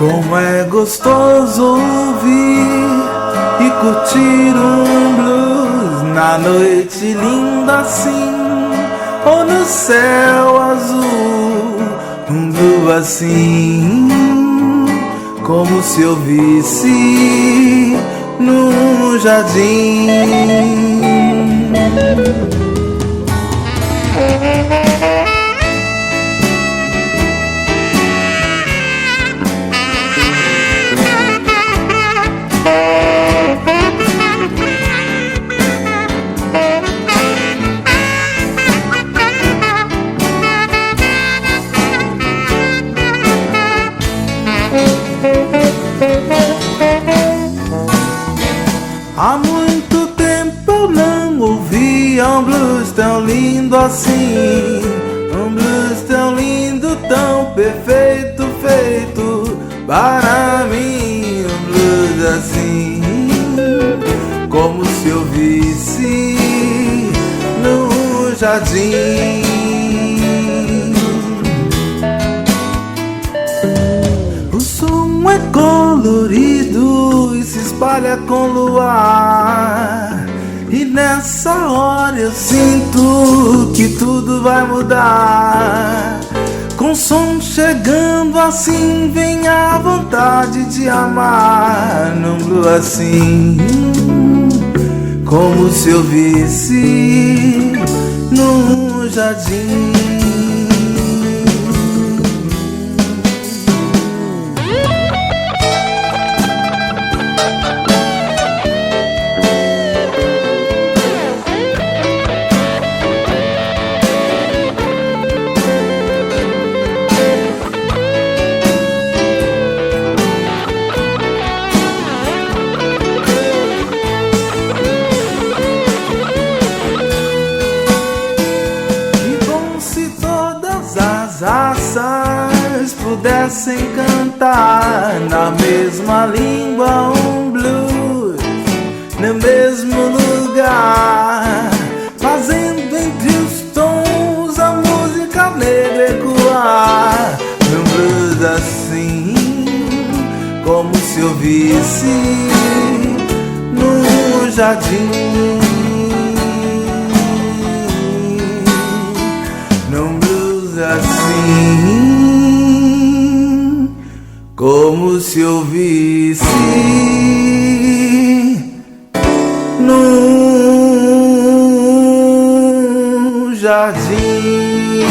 Como é gostoso ouvir e curtir um blues na noite linda assim, ou no céu azul, um blues assim, como se eu visse num jardim. Há muito tempo eu não ouvia um blues tão lindo assim, um blues tão lindo, tão perfeito, feito para mim. Um blues assim, como se eu visse no jardim. O som é colorido e se espalha com luar, e nessa hora eu sinto que tudo vai mudar. Com o som chegando assim, vem a vontade de amar. Num blues assim, como se eu visse no jardim. As raças pudessem cantar na mesma língua um blues, no mesmo lugar, fazendo entre os tons a música negra ecoar. Um blues assim, como se eu visse no jardim. Assim, como se eu visse no jardim.